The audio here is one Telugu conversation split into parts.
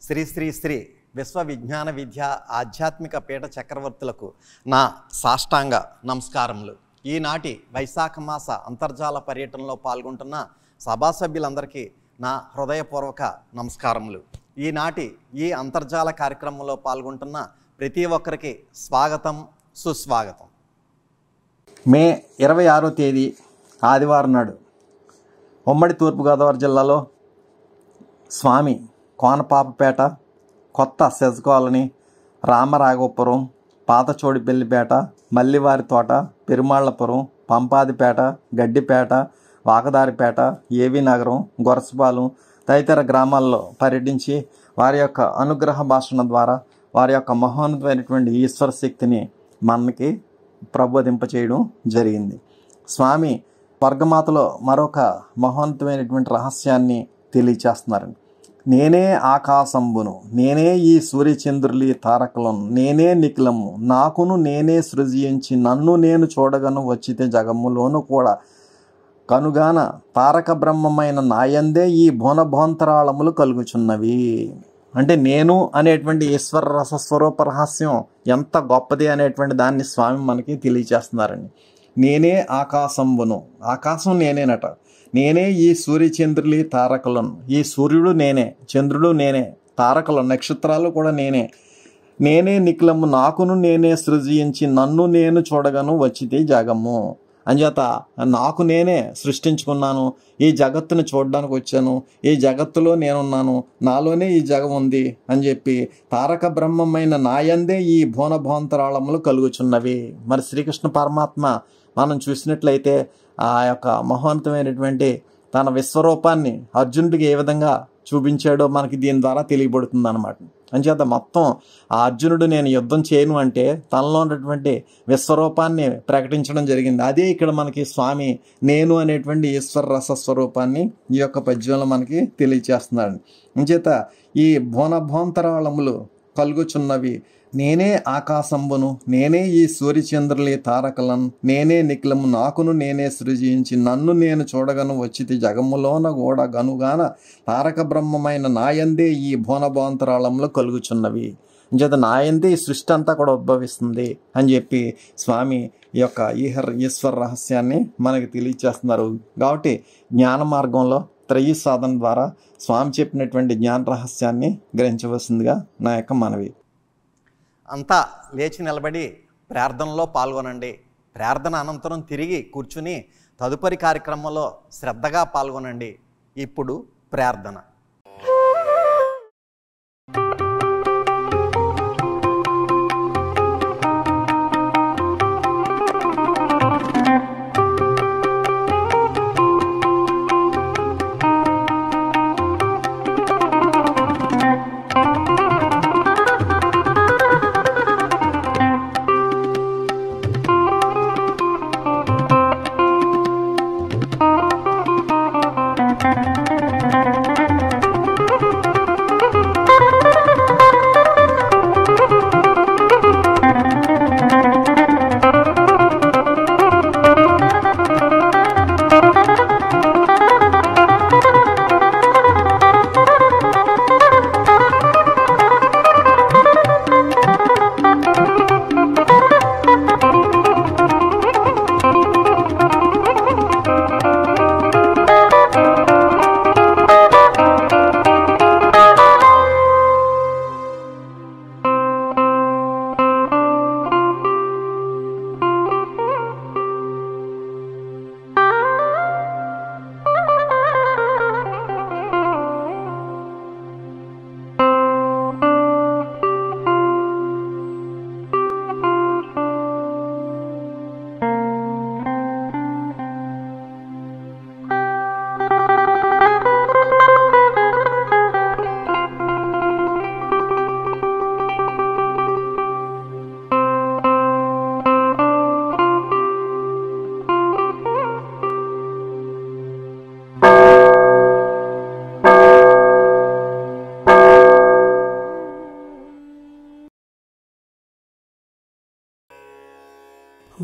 శ్రీ శ్రీ శ్రీ విశ్వ విజ్ఞాన విద్య ఆధ్యాత్మిక పీఠ చక్రవర్తులకు నా సాష్టాంగ నమస్కారములు. ఈనాటి వైశాఖ మాస అంతర్జాల పర్యటనలో పాల్గొంటున్న సభాసభ్యులందరికీ నా హృదయపూర్వక నమస్కారములు. ఈనాటి ఈ అంతర్జాల కార్యక్రమంలో పాల్గొంటున్న ప్రతి ఒక్కరికి స్వాగతం, సుస్వాగతం. మే 26వ తేదీ ఆదివారం నాడు ఉమ్మడి తూర్పుగోదావరి జిల్లాలో స్వామి కోనపాపపేట, కొత్త సెజ్ కాలనీ, రామరాఘవపురం, పాతచోడిపల్లిపేట, మల్లివారి తోట, పెరుమాళ్లపురం, పంపాదిపేట, గడ్డిపేట, వాకదారిపేట, ఏవి నగరం, గొరసపాలెం తదితర గ్రామాల్లో పర్యటించి వారి యొక్క అనుగ్రహ భాషణ ద్వారా వారి యొక్క మహోన్నతమైనటువంటి ఈశ్వర శక్తిని మనకి ప్రబోధింపచేయడం జరిగింది. స్వామి స్వర్గమాతలో మరొక మహోన్నతమైనటువంటి రహస్యాన్ని తెలియచేస్తున్నారండి. నేనే ఆకాశంబును, నేనే ఈ సూర్యచంద్రులి తారకలను, నేనే నిఖిలము, నాకును నేనే సృజించి నన్ను నేను చూడగను వచ్చితే జగములోను కూడా కనుగాన తారక బ్రహ్మమైన నాయందే ఈ భువనభోంతరాళములు కలుగుచున్నవి. అంటే నేను అనేటువంటి ఈశ్వర రసస్వరూప రహస్యం ఎంత గొప్పది అనేటువంటి దాన్ని స్వామి మనకి తెలియచేస్తున్నారండి. నేనే ఆకాశంబును, ఆకాశం నేనేనట. నేనే ఈ సూర్యచంద్రులి తారకులను, ఈ సూర్యుడు నేనే, చంద్రుడు నేనే, తారకులు నక్షత్రాలు కూడా నేనే. నేనే నిఖిలము, నాకును నేనే సృజించి నన్ను నేను చూడగను వచ్చితే జగము. అంచేత నాకు నేనే సృష్టించుకున్నాను, ఈ జగత్తును చూడడానికి వచ్చాను, ఈ జగత్తులో నేనున్నాను, నాలోనే ఈ జగం ఉంది అని చెప్పి తారక బ్రహ్మమైన నాయందే ఈ భువనభోంతరాళములు కలుగుచున్నవి. మరి శ్రీకృష్ణ పరమాత్మ మనం చూసినట్లయితే ఆ యొక్క మహోన్నతమైనటువంటి తన విశ్వరూపాన్ని అర్జునుడికి ఏ విధంగా చూపించాడో మనకి దీని ద్వారా తెలియబడుతుంది అనమాట. అంచేత మొత్తం ఆ అర్జునుడు నేను యుద్ధం చేయను అంటే తనలో ఉన్నటువంటి విశ్వరూపాన్ని ప్రకటించడం జరిగింది. అదే ఇక్కడ మనకి స్వామి నేను అనేటువంటి ఈశ్వర రసస్వరూపాన్ని ఈ యొక్క పద్యంలో మనకి తెలియచేస్తున్నాడు. అంచేత ఈ భువనభోంతరాళములు కలుగుచున్నవి, నేనే ఆకాశంబును, నేనే ఈ సూర్యచంద్రులి తారకలను, నేనే నిఖిలము, నాకును నేనే సృజించి నన్ను నేను చూడగను వచ్చితి జగములోన కూడా గనుగాన తారక బ్రహ్మమైన నాయందే ఈ భువనభోంతరాళంలో కలుగుచున్నవి. అంచేత నాయందే ఈ సృష్టి అంతా కూడా ఉద్భవిస్తుంది అని చెప్పి స్వామి ఈ యొక్క ఈశ్వర రహస్యాన్ని మనకి తెలియచేస్తున్నారు. కాబట్టి జ్ఞాన మార్గంలో త్రయీ సాధన ద్వారా స్వామి చెప్పినటువంటి జ్ఞాన రహస్యాన్ని గ్రహించవలసిందిగా నా యొక్క మనవి. అంతా లేచి నిలబడి ప్రార్థనలో పాల్గొనండి. ప్రార్థన అనంతరం తిరిగి కూర్చుని తదుపరి కార్యక్రమంలో శ్రద్ధగా పాల్గొనండి. ఇప్పుడు ప్రార్థన.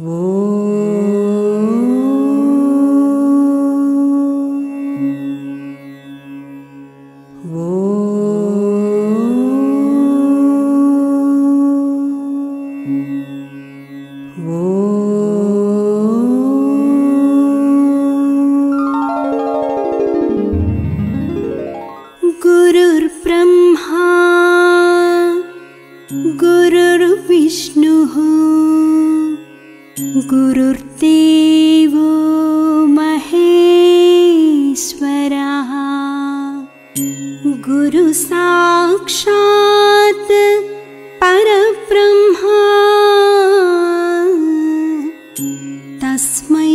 ఓ गुरुर्ब्रह्मा गुरुर्विष्णुः गुरुर्देवो महेश्वरः गुरुसाक्षात् परब्रह्मा तस्मै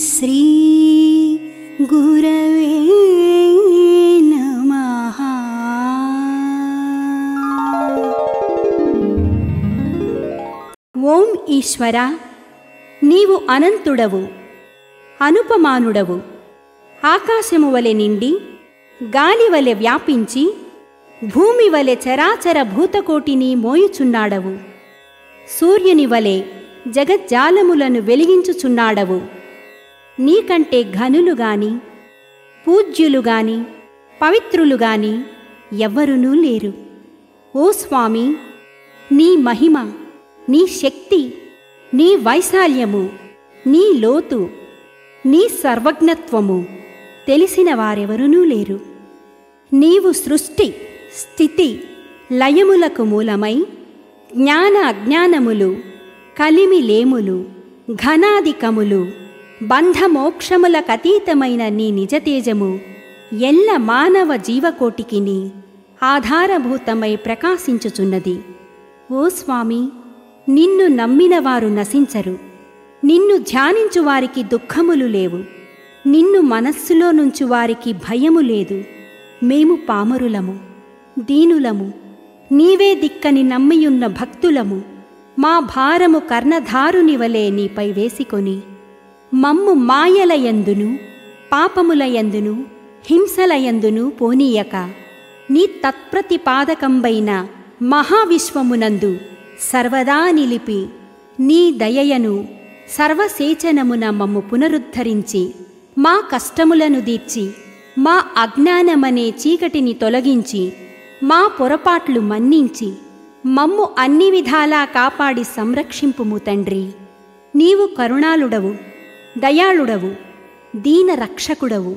श्री गुरवे नमः। ఓం ఈశ్వర, నీవు అనంతుడవు, అనుపమానుడవు. ఆకాశము వలె నిండి, గాలి వలె వ్యాపించి, భూమి వలె చరాచర భూతకోటిని మోయుచున్నాడవు. సూర్యుని వలె జగజ్జాలములను వెలిగించుచున్నాడవు. నీకంటే ఘనులు గాని, పూజ్యులు గాని, పవిత్రులు గాని ఎవ్వరునూ లేరు. ఓ స్వామి, నీ మహిమ, నీ శక్తి, నీ వైశాల్యము, నీ లోతు, నీ సర్వజ్ఞత్వము తెలిసిన వారెవరునూ లేరు. నీవు సృష్టి, స్థితి, లయములకు మూలమై జ్ఞాన అజ్ఞానములు, కలిమి లేములు, ఘనాధికములు, బంధమోక్షములకతీతమైన నీ నిజతేజము ఎల్ల మానవ జీవకోటికిని ఆధారభూతమై ప్రకాశించుచున్నది. ఓ స్వామి, నిన్ను నమ్మినవారు నశించరు. నిన్ను ధ్యానించువారికి దుఃఖములు లేవు. నిన్ను మనస్సులో నుంచి వారికి భయము లేదు. మేము పామరులము, దీనులము, నీవే దిక్కని నమ్మియున్న భక్తులము. మా భారము కర్ణధారుని వలె నీపై వేసికొని, మమ్ము మాయలయందును, పాపములయందును, హింసలయందును పోనీయక, నీ తత్ప్రతిపాదకంబైన మహావిశ్వమునందు సర్వదా నిలిపి, నీ దయయను సర్వసేచనమున మమ్ము పునరుద్ధరించి, మా కష్టములను దీర్చి, మా అజ్ఞానమనే చీకటిని తొలగించి, మా పొరపాట్లు మన్నించి, మమ్ము అన్ని విధాలా కాపాడి సంరక్షింపుము తండ్రి. నీవు కరుణాళుడవు, దయాళుడవు, దీన రక్షకుడవు,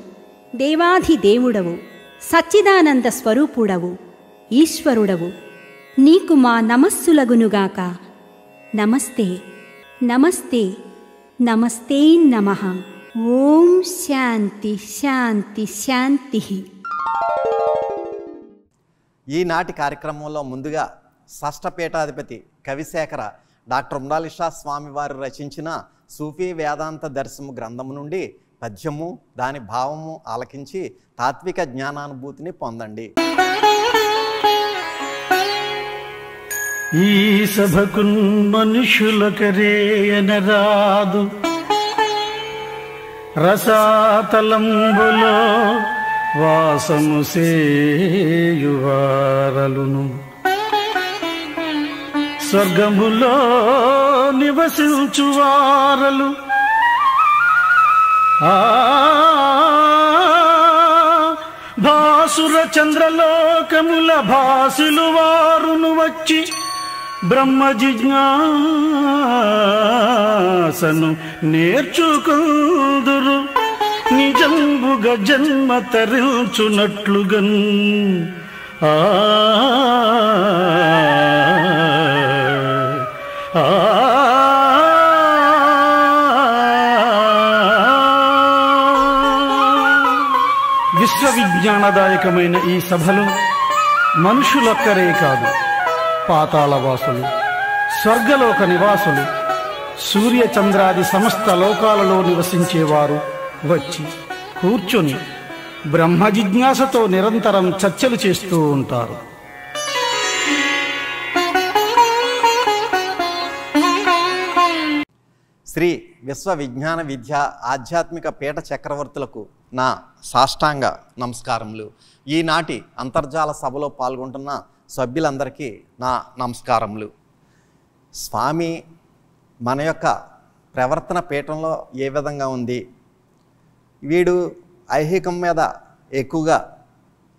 దేవాధిదేవుడవు, సచ్చిదానంద స్వరూపుడవు, ఈశ్వరుడవు. నీకు మా నమస్సులగునుగాక. నమస్తే నమస్తే నమస్తే నమః. ఓం శాంతి శాంతి శాంతి. ఈనాటి కార్యక్రమంలో ముందుగా షష్ఠపీఠాధిపతి కవిశేఖర డాక్టర్ ఉండాలిషా స్వామివారు రచించిన సూఫీ వేదాంత దర్శము గ్రంథము నుండి పద్యము, దాని భావము ఆలకించి తాత్విక జ్ఞానానుభూతిని పొందండి. ఈ సభకు మనుషులకరేయనరాదు, రసాతలంబులో వాసము సేయువారలును, స్వర్గములో నివసించువారలు, భాసుర చంద్రలోకముల భాసులు వారును వచ్చి బ్రహ్మ జిజ్ఞాసను నేర్చుకుందురు. నిజంబుగా జన్మ తరించునట్లుగన్ విశ్వవిజ్ఞానదాయకమైన ఈ సభలో మనుషులొక్కరే కాదు, పాతాళవాసులు, స్వర్గలోక నివాసులు, సూర్యచంద్రాది సమస్త లోకాలలో నివసించేవారు వచ్చి కూర్చొని బ్రహ్మ జిజ్ఞాసతో నిరంతరం చర్చలు చేస్తూ ఉంటారు. శ్రీ విశ్వ విజ్ఞాన విద్య ఆధ్యాత్మిక పీఠ చక్రవర్తులకు నా సాష్టాంగ నమస్కారములు. ఈనాటి అంతర్జాల సభలో పాల్గొంటున్న సభ్యులందరికీ నా నమస్కారములు. స్వామి మన యొక్క ప్రవర్తన పీఠంలో ఏ విధంగా ఉంది, వీడు ఐహికం మీద ఎక్కువగా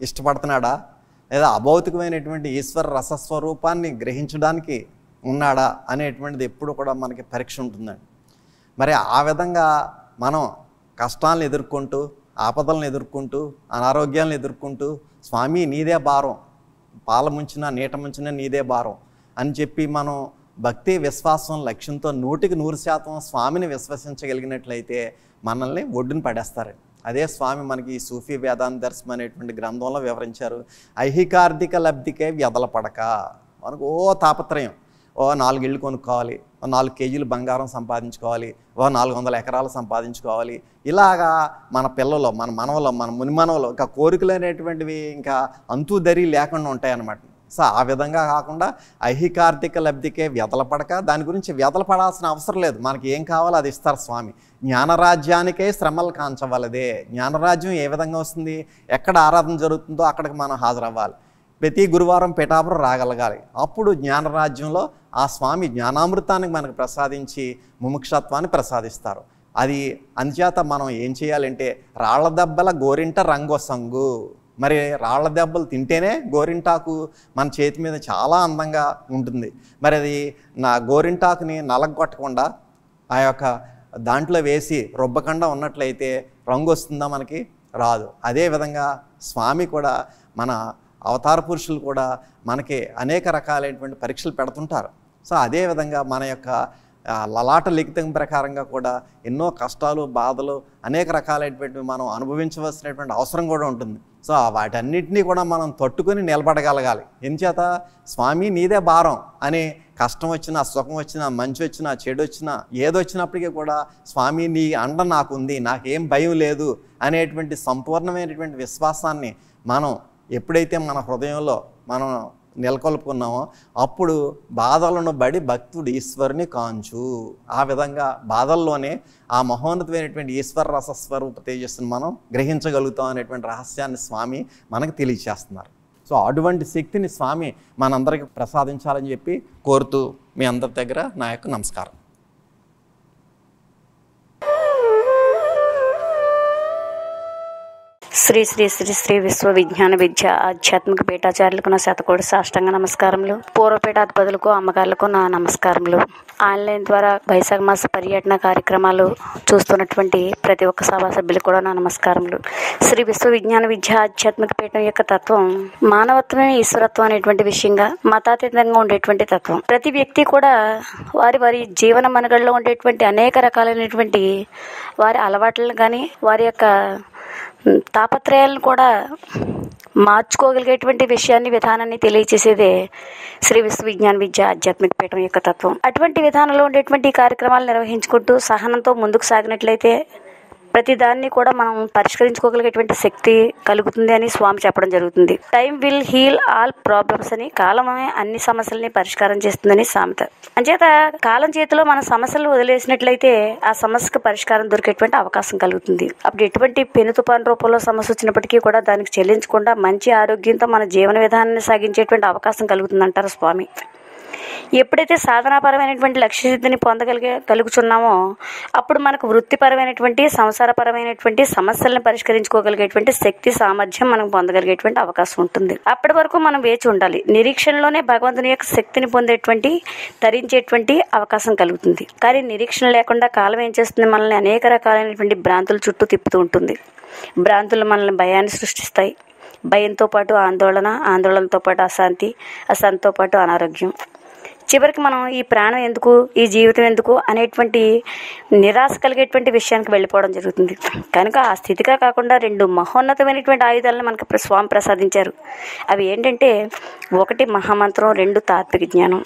ఇష్టపడుతున్నాడా, లేదా అభౌతికమైనటువంటి ఈశ్వర రసస్వరూపాన్ని గ్రహించడానికి ఉన్నాడా అనేటువంటిది ఎప్పుడు కూడా మనకి పరీక్ష ఉంటుందండి. మరి ఆ విధంగా మనం కష్టాలను ఎదుర్కొంటూ, ఆపదలను ఎదుర్కొంటూ, అనారోగ్యాలను ఎదుర్కొంటూ, స్వామి నీదే భారం, పాల ముంచినా నీట ముంచినా నీదే భారం అని చెప్పి మనం భక్తి విశ్వాసం లక్ష్యంతో 100% స్వామిని విశ్వసించగలిగినట్లయితే మనల్ని ఒడ్డున పడేస్తారండి. అదే స్వామి మనకి ఈ సూఫీ వేదాంత దర్శనం అనేటువంటి గ్రంథంలో వివరించారు. ఐహికార్థిక లబ్ధికే వ్యదల పడక. మనకు తాపత్రయం, 4 ఇళ్ళు కొనుక్కోవాలి, 4 కేజీలు బంగారం సంపాదించుకోవాలి, 400 ఎకరాలు సంపాదించుకోవాలి, ఇలాగా మన పిల్లలు, మన మనవలు, మన మునిమనవలు ఇంకా కోరికలు అనేటువంటివి ఇంకా అంతు దరి లేకుండా ఉంటాయన్నమాట. సో ఆ విధంగా కాకుండా ఐహికార్థిక లబ్ధికే వ్యదలపడక, దాని గురించి వ్యదలపడాల్సిన అవసరం లేదు. మనకి ఏం కావాలో అది ఇస్తారు స్వామి. జ్ఞానరాజ్యానికే శ్రమలు కాంచవలదే. జ్ఞానరాజ్యం ఏ విధంగా వస్తుంది? ఎక్కడ ఆరాధన జరుగుతుందో అక్కడికి మనం హాజరవ్వాలి. ప్రతి గురువారం పిఠాపురం రాగలగాలి. అప్పుడు జ్ఞానరాజ్యంలో ఆ స్వామి జ్ఞానామృతానికి మనకు ప్రసాదించి ముముక్షత్వాన్ని ప్రసాదిస్తారు. అది అందుచేత మనం ఏం చేయాలంటే రాళ్ల దెబ్బల గోరింట రంగొసంగు. మరి రాళ్ల దెబ్బలు తింటేనే గోరింటాకు మన చేతి మీద చాలా అందంగా ఉంటుంది. మరి అది నా గోరింటాకుని నలగొట్టకుండా ఆ యొక్క దాంట్లో వేసి రుబ్బకుండా ఉన్నట్లయితే రంగు వస్తుందా? మనకి రాదు. అదేవిధంగా స్వామి కూడా, మన అవతార పురుషులు కూడా మనకి అనేక రకాలైనటువంటి పరీక్షలు పెడుతుంటారు. సో అదేవిధంగా మన యొక్క లలాట లిఖితం ప్రకారంగా కూడా ఎన్నో కష్టాలు, బాధలు, అనేక రకాలైనటువంటి మనం అనుభవించవలసినటువంటి అవసరం కూడా ఉంటుంది. సో వాటన్నిటినీ కూడా మనం తట్టుకొని నిలబడగలగాలి. ఎంచేత స్వామి నీదే భారం అని కష్టం వచ్చినా, సుఖం వచ్చినా, మంచి వచ్చినా, చెడు వచ్చినా, ఏదొచ్చినప్పటికీ కూడా స్వామి నీ అండ నాకుంది, నాకేం భయం లేదు అనేటువంటి సంపూర్ణమైనటువంటి విశ్వాసాన్ని మనం ఎప్పుడైతే మన హృదయంలో మనం నెలకొల్పుకున్నామో అప్పుడు బాధలను బడి భక్తుడు ఈశ్వరుని కాంచు. ఆ విధంగా బాధల్లోనే ఆ మహోన్నతమైనటువంటి ఈశ్వర రసస్వరూప తేజస్సును మనం గ్రహించగలుగుతాం అనేటువంటి రహస్యాన్ని స్వామి మనకు తెలియచేస్తున్నారు. సో అటువంటి శక్తిని స్వామి మనందరికీ ప్రసాదించాలని చెప్పి కోరుతూ మీ అందరి దగ్గర నా యొక్క నమస్కారం. శ్రీ శ్రీ శ్రీ శ్రీ విశ్వ విజ్ఞాన విద్య ఆధ్యాత్మిక పీఠాచార్యులకు నా శతకోటి సాష్టాంగ నమస్కారములు. పూర్వపీఠాధిపతులకు, అమ్మగారులకు నా నమస్కారములు. ఆన్లైన్ ద్వారా వైశాఖ మాస పర్యటన కార్యక్రమాలు చూస్తున్నటువంటి ప్రతి ఒక్క సభా సభ్యులకు కూడా నా నమస్కారములు. శ్రీ విశ్వ విజ్ఞాన విద్య ఆధ్యాత్మిక పీఠం యొక్క తత్వం మానవత్వమే ఈశ్వరత్వం అనేటువంటి విషయంగా మతాతీతంగా ఉండేటువంటి తత్వం. ప్రతి వ్యక్తి కూడా వారి వారి జీవన మనుగడలో ఉండేటువంటి అనేక రకాలైనటువంటి వారి అలవాట్లను కానీ వారి యొక్క తాపత్రయాలను కూడా మార్చుకోగలిగేటువంటి విషయాన్ని, విధానాన్ని తెలియచేసేదే శ్రీ విశ్వ విజ్ఞాన విద్య ఆధ్యాత్మిక పీఠం యొక్క తత్వం. అటువంటి విధానంలో ఉండేటువంటి కార్యక్రమాలు నిర్వహించుకుంటూ సహనంతో ముందుకు సాగినట్లయితే ప్రతి దాన్ని కూడా మనం పరిష్కరించుకోగలిగేటువంటి శక్తి కలుగుతుంది అని స్వామి చెప్పడం జరుగుతుంది. Time will heal all problems అని, కాలమే అన్ని సమస్యల్ని పరిష్కారం చేస్తుందని సామెత. అంచేత కాలం చేతిలో మన సమస్యలు వదిలేసినట్లయితే ఆ సమస్యకు పరిష్కారం దొరికేటువంటి అవకాశం కలుగుతుంది. అప్పుడు ఎటువంటి పెను తుఫాను రూపంలో సమస్య వచ్చినప్పటికీ కూడా దానికి చెల్లించకుండా మంచి ఆరోగ్యంతో మన జీవన విధానాన్ని సాగించేటువంటి అవకాశం కలుగుతుందంటారు స్వామి. ఎప్పుడైతే సాధనాపరమైనటువంటి లక్ష్యసిద్ధిని కలుగుచున్నామో అప్పుడు మనకు వృత్తిపరమైనటువంటి, సంసారపరమైనటువంటి సమస్యలను పరిష్కరించుకోగలిగేటువంటి శక్తి, సామర్థ్యం మనం పొందగలిగేటువంటి అవకాశం ఉంటుంది. అప్పటి వరకు మనం వేచి ఉండాలి. నిరీక్షణలోనే భగవంతుని యొక్క శక్తిని పొందేటువంటి, తరించేటువంటి అవకాశం కలుగుతుంది. కానీ నిరీక్షణ లేకుండా కాలం ఏం చేస్తుంది? మనల్ని అనేక రకాలైనటువంటి భ్రాంతుల చుట్టూ తిప్పుతూ ఉంటుంది. భ్రాంతులు మనల్ని భయాన్ని సృష్టిస్తాయి. భయంతో పాటు ఆందోళన, ఆందోళనతో పాటు అశాంతి, అశాంతితో పాటు అనారోగ్యం. చివరికి మనం ఈ ప్రాణం ఎందుకు, ఈ జీవితం ఎందుకు అనేటువంటి నిరాశ కలిగేటువంటి విషయానికి వెళ్ళిపోవడం జరుగుతుంది. కనుక ఆ స్థితిగా కాకుండా 2 మహోన్నతమైనటువంటి ఆయుధాలను మనకు స్వామి ప్రసాదించారు. అవి ఏంటంటే, 1 మహామంత్రం, 2 తాత్విక జ్ఞానం.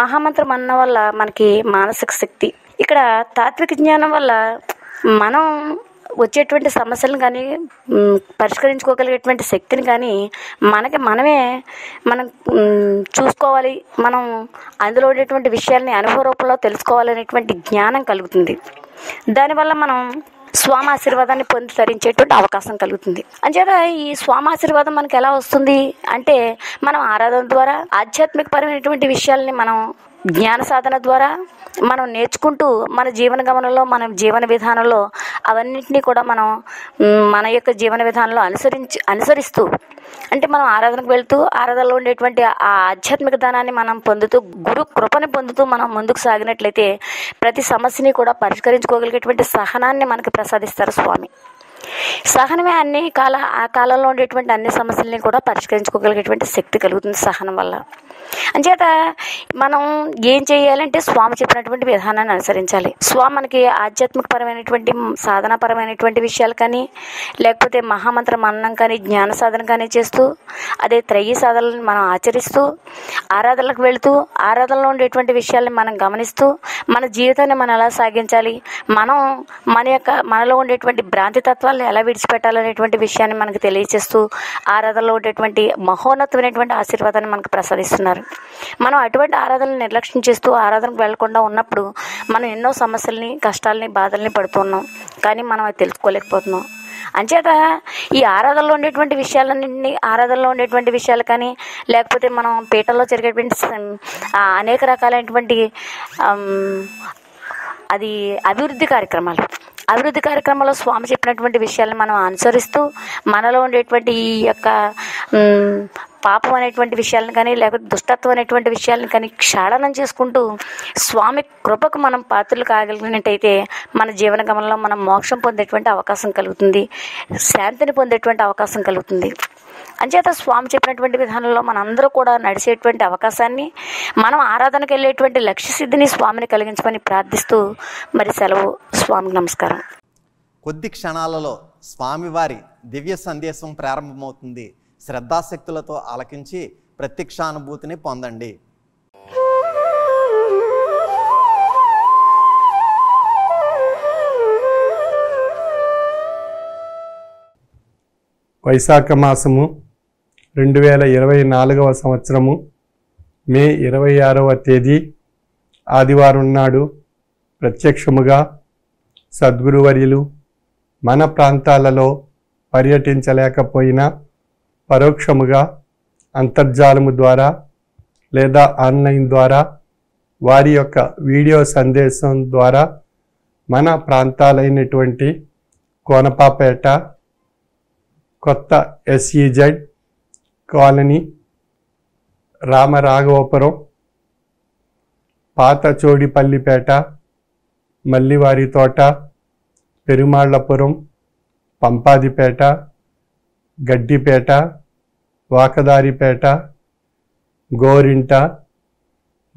మహామంత్రం అన్న వల్ల మనకి మానసిక శక్తి. ఇక్కడ తాత్విక జ్ఞానం వల్ల మనం వచ్చేటువంటి సమస్యలను కానీ పరిష్కరించుకోగలిగేటువంటి శక్తిని కానీ మనమే మనం చూసుకోవాలి. మనం అందులో ఉండేటువంటి విషయాల్ని అనుభవ రూపంలో తెలుసుకోవాలనేటువంటి జ్ఞానం కలుగుతుంది. దానివల్ల మనం స్వామి ఆశీర్వాదాన్ని పొంది ధరించేటువంటి అవకాశం కలుగుతుంది. అంచేత ఈ స్వామి ఆశీర్వాదం మనకు ఎలా వస్తుంది అంటే, మనం ఆరాధన ద్వారా ఆధ్యాత్మిక పరమైనటువంటి విషయాల్ని మనం జ్ఞాన సాధన ద్వారా మనం నేర్చుకుంటూ మన జీవన గమనంలో, మన జీవన విధానంలో అవన్నింటినీ కూడా మనం మన యొక్క జీవన విధానంలో అనుసరిస్తూ, అంటే మనం ఆరాధనకు వెళ్తూ ఆరాధనలో ఉండేటువంటి ఆ ఆధ్యాత్మిక ధనాన్ని మనం పొందుతూ, గురు కృపని పొందుతూ మనం ముందుకు సాగినట్లయితే ప్రతి సమస్యని కూడా పరిష్కరించుకోగలిగేటువంటి సహనాన్ని మనకి ప్రసాదిస్తారు స్వామి. సహనమే ఆ కాలంలో ఉండేటువంటి అన్ని సమస్యల్ని కూడా పరిష్కరించుకోగలిగేటువంటి శక్తి కలుగుతుంది సహనం వల్ల. అంచేత మనం ఏం చేయాలంటే స్వామి చెప్పినటువంటి విధానాన్ని అనుసరించాలి. స్వామి మనకి ఆధ్యాత్మికపరమైనటువంటి సాధనాపరమైనటువంటి విషయాలు కానీ, లేకపోతే మహామంత్ర మననం కానీ, జ్ఞాన సాధన కానీ చేస్తూ, అదే త్రయీ సాధనలను మనం ఆచరిస్తూ, ఆరాధనలకు వెళుతూ ఆరాధనలో ఉండేటువంటి విషయాల్ని మనం గమనిస్తూ మన జీవితాన్ని మనం ఎలా సాగించాలి, మనలో ఉండేటువంటి భ్రాంతి తత్వాలను ఎలా విడిచిపెట్టాలనేటువంటి విషయాన్ని మనకు తెలియచేస్తూ ఆరాధనలో ఉండేటువంటి మహోన్నతమైనటువంటి ఆశీర్వాదాన్ని మనకు ప్రసాదిస్తున్నారు. మనం అటువంటి ఆరాధనలు నిర్లక్ష్యం చేస్తూ ఆరాధనకు వెళ్లకుండా ఉన్నప్పుడు మనం ఎన్నో సమస్యల్ని, కష్టాలని, బాధల్ని పడుతున్నాం. కానీ మనం అది తెలుసుకోలేకపోతున్నాం. అంచేత ఈ ఆరాధనలో ఉండేటువంటి విషయాలు కానీ, లేకపోతే మనం పీఠంలో జరిగేటువంటి అనేక రకాలైనటువంటి అది అభివృద్ధి కార్యక్రమాల్లో స్వామి చెప్పినటువంటి విషయాలను మనం అనుసరిస్తూ మనలో ఉండేటువంటి ఈ యొక్క పాపం అనేటువంటి విషయాలను కానీ, లేకపోతే దుష్టత్వం అనేటువంటి విషయాలను కానీ క్షాళనం చేసుకుంటూ స్వామి కృపకు మనం పాత్రలు కాగలిగినట్టయితే మన జీవన గమనంలో మనం మోక్షం పొందేటువంటి అవకాశం కలుగుతుంది, శాంతిని పొందేటువంటి అవకాశం కలుగుతుంది. అంచేత స్వామి చెప్పినటువంటి విధానంలో మనందరూ కూడా నడిచేటువంటి అవకాశాన్ని, మనం ఆరాధనకు వెళ్ళేటువంటి లక్ష్య సిద్ధిని స్వామిని కలిగించమని ప్రార్థిస్తూ మరి సెలవు. స్వామికి నమస్కారం. కొద్ది క్షణాలలో స్వామివారి దివ్య సందేశం ప్రారంభమవుతుంది. శ్రద్ధాశక్తులతో ఆలకించి ప్రత్యక్షానుభూతిని పొందండి. వైశాఖ మాసము 2024 సంవత్సరము మే 26వ తేదీ ఆదివారం నాడు ప్రత్యక్షముగా సద్గురువర్యులు మన ప్రాంతాలలో పర్యటించలేకపోయినా పరోక్షముగా అంతర్జాలము ద్వారా లేదా ఆన్లైన్ ద్వారా వారి యొక్క వీడియో సందేశం ద్వారా మన ప్రాంతాలైనటువంటి కోనపాపేట, కొత్త SEZ కాలనీ, రామరాఘవపురం, పాత చోడిపల్లిపేట, మల్లివారి తోట, పెరుమాళ్లపురం, పంపాదిపేట, గడ్డిపేట, వాకదారిపేట, గోరింట,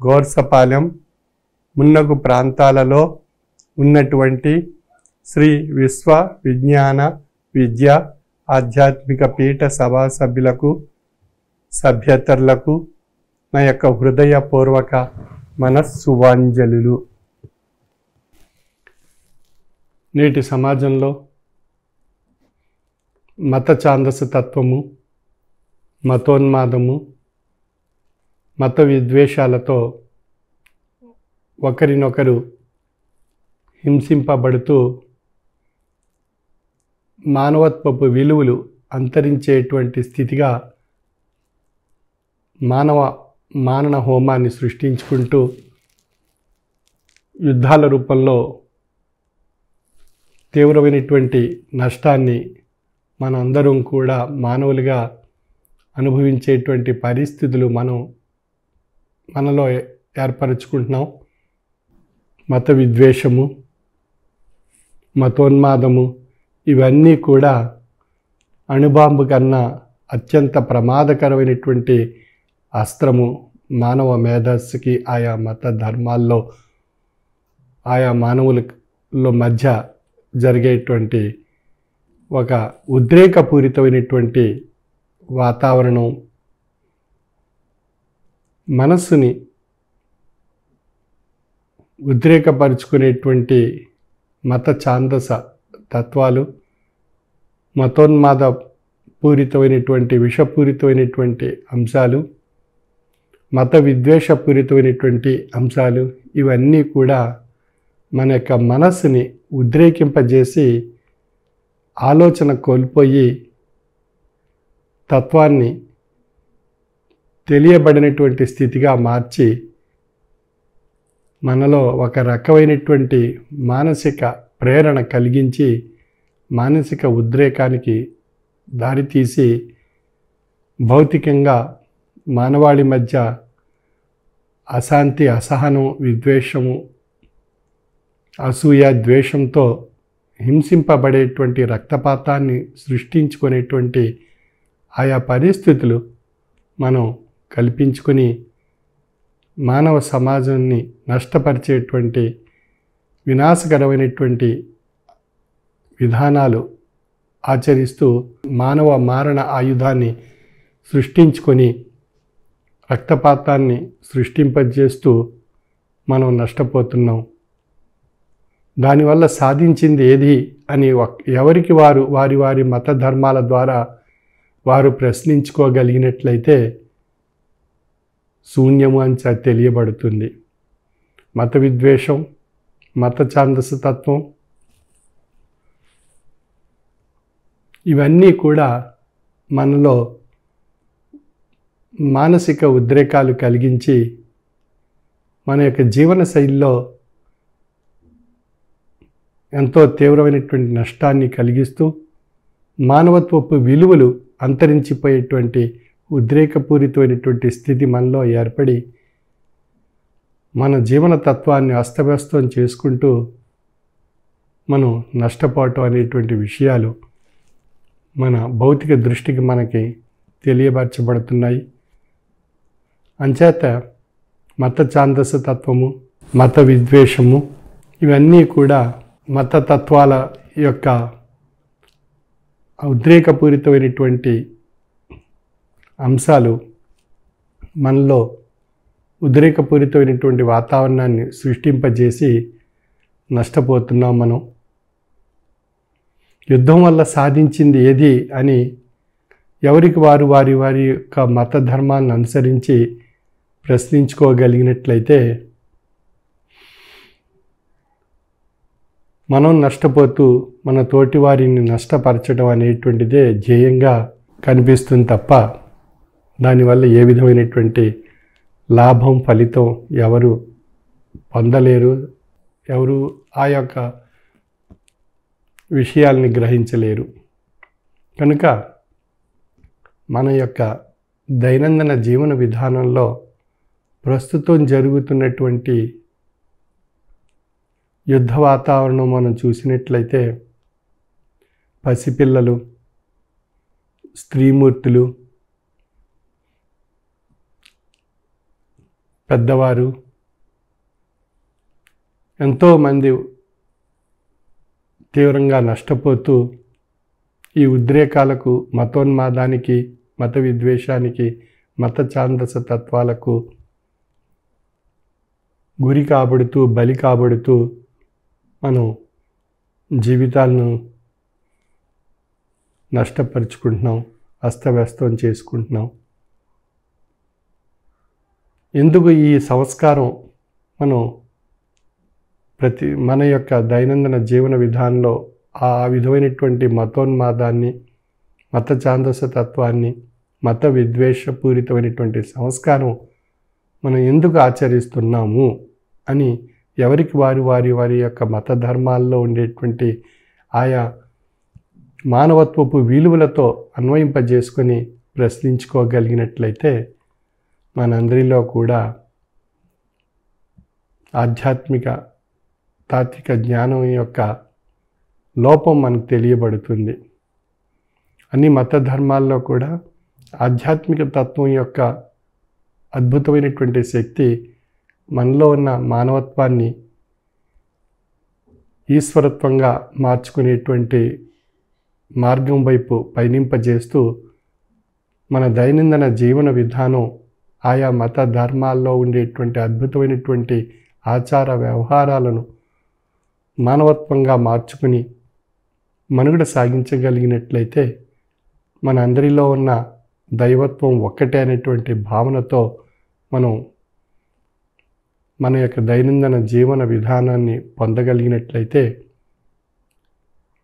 గోర్సపాలెం మున్నగు ప్రాంతాలలో ఉన్నటువంటి శ్రీ విశ్వ విజ్ఞాన విద్యా ఆధ్యాత్మిక పీఠ సభా సభ్యులకు, సభ్యేతరులకు నా యొక్క హృదయపూర్వక మనస్సువాంజలులు. నేటి సమాజంలో మత ఛాందస తత్వము, మతోన్మాదము, మత విద్వేషాలతో ఒకరినొకరు హింసింపబడుతూ మానవత్వపు విలువలు అంతరించేటువంటి స్థితిగా మానన హోమాన్ని సృష్టించుకుంటూ యుద్ధాల రూపంలో తీవ్రమైనటువంటి నష్టాన్ని మనందరం కూడా మానవులుగా అనుభవించేటువంటి పరిస్థితులు మనలో ఏర్పరచుకుంటున్నాం. మత విద్వేషము, మతోన్మాదము ఇవన్నీ కూడా అణుబాంబు కన్నా అత్యంత ప్రమాదకరమైనటువంటి అస్త్రము. మానవ మేధస్సుకి ఆయా మత ధర్మాల్లో ఆయా మానవులలో మధ్య జరిగేటువంటి ఒక ఉద్రేకపూరితమైనటువంటి వాతావరణం మనస్సుని ఉద్రేకపరుచుకునేటువంటి మత ఛాందస తత్వాలు, మతోన్మాద పూరితమైనటువంటి విషపూరితమైనటువంటి అంశాలు, మత విద్వేషపూరితమైనటువంటి అంశాలు ఇవన్నీ కూడా మన యొక్క మనస్సుని ఉద్రేకింపజేసి ఆలోచన కోల్పోయి తత్వాన్ని తెలియబడినటువంటి స్థితిగా మార్చి మనలో ఒక రకమైనటువంటి మానసిక ప్రేరణ కలిగించి మానసిక ఉద్రేకానికి దారితీసి భౌతికంగా మానవాళి మధ్య అశాంతి, అసహనం, విద్వేషము, అసూయ, ద్వేషంతో హింసింపబడేటువంటి రక్తపాతాన్ని సృష్టించుకునేటువంటి ఆయా పరిస్థితులు మనం కల్పించుకొని మానవ సమాజాన్ని నష్టపరిచేటువంటి వినాశకరమైనటువంటి విధానాలు ఆచరిస్తూ మానవ మారణ ఆయుధాన్ని సృష్టించుకొని రక్తపాతాన్ని సృష్టింపజేస్తూ మనం నష్టపోతున్నాం. దానివల్ల సాధించింది ఏది అని ఎవరికి వారు వారి వారి మత ధర్మాల ద్వారా వారు ప్రశ్నించుకోగలిగినట్లయితే శూన్యము అని తెలియబడుతుంది. మత విద్వేషం, మత ఛాందసతత్వం ఇవన్నీ కూడా మనలో మానసిక ఉద్రేకాలు కలిగించి మన యొక్క జీవన శైలిలో ఎంతో తీవ్రమైనటువంటి నష్టాన్ని కలిగిస్తూ మానవత్వపు విలువలు అంతరించిపోయేటువంటి ఉద్రేకపూరితమైనటువంటి స్థితి మనలో ఏర్పడి మన జీవన తత్వాన్ని అస్తవ్యస్తం చేసుకుంటూ మనం నష్టపోవటం అనేటువంటి విషయాలు మన భౌతిక దృష్టికి మనకి తెలియపరచబడుతున్నాయి. అంచేత మత ఛాందస తత్వము, మత విద్వేషము ఇవన్నీ కూడా మత తత్వాల యొక్క ఉద్రేకపూరితమైనటువంటి అంశాలు మనలో ఉద్రేకపూరితమైనటువంటి వాతావరణాన్ని సృష్టింపజేసి నష్టపోతున్నాం. మనం యుద్ధం వల్ల సాధించింది ఏది అని ఎవరికి వారు వారి వారి యొక్క మత ధర్మాన్ని అనుసరించి ప్రశ్నించుకోగలిగినట్లయితే మనం నష్టపోతూ మన తోటి వారిని నష్టపరచడం అనేటువంటిదే ధ్యేయంగా కనిపిస్తుంది తప్ప దానివల్ల ఏ విధమైనటువంటి లాభం, ఫలితం ఎవరు పొందలేరు, ఎవరు ఆ యొక్క విషయాల్ని గ్రహించలేరు. కనుక మన యొక్క దైనందిన జీవన విధానంలో ప్రస్తుతం జరుగుతున్నటువంటి యుద్ధ వాతావరణం మనం చూసినట్లయితే పసిపిల్లలు, స్త్రీమూర్తులు, పెద్దవారు ఎంతోమంది తీవ్రంగా నష్టపోతూ ఈ ఉద్రేకాలకు, మతోన్మాదానికి, మత విద్వేషానికి, మత ఛాందస తత్వాలకు గురి కాబడుతూ, బలి కాబడుతూ మనం జీవితాలను నష్టపరుచుకుంటున్నాం, అస్తవ్యస్తం చేసుకుంటున్నాం. ఎందుకు ఈ సంస్కారం మనం మన యొక్క దైనందిన జీవన విధానంలో ఆ విధమైనటువంటి మతోన్మాదాన్ని, మత ఛాందస తత్వాన్ని, మత విద్వేషపూరితమైనటువంటి సంస్కారం మనం ఎందుకు ఆచరిస్తున్నాము అని ఎవరికి వారి యొక్క మత ధర్మాల్లో ఉండేటువంటి ఆయా మానవత్వపు విలువలతో అన్వయింపజేసుకొని ప్రశ్నించుకోగలిగినట్లయితే మనందరిలో కూడా ఆధ్యాత్మిక, తాత్విక జ్ఞానం యొక్క లోపం మనకు తెలియబడుతుంది. అన్ని మత ధర్మాల్లో కూడా ఆధ్యాత్మిక తత్వం యొక్క అద్భుతమైనటువంటి శక్తి మనలో ఉన్న మానవత్వాన్ని ఈశ్వరత్వంగా మార్చుకునేటువంటి మార్గం వైపు పయనింపజేస్తూ మన దైనందిన జీవన విధానం ఆయా మత ధర్మాల్లో ఉండేటువంటి అద్భుతమైనటువంటి ఆచార వ్యవహారాలను మానవత్వంగా మార్చుకుని మనుగడ సాగించగలిగినట్లయితే మన అందరిలో ఉన్న దైవత్వం ఒక్కటే అనేటువంటి భావనతో మనం మన యొక్క దైనందిన జీవన విధానాన్ని పొందగలిగినట్లయితే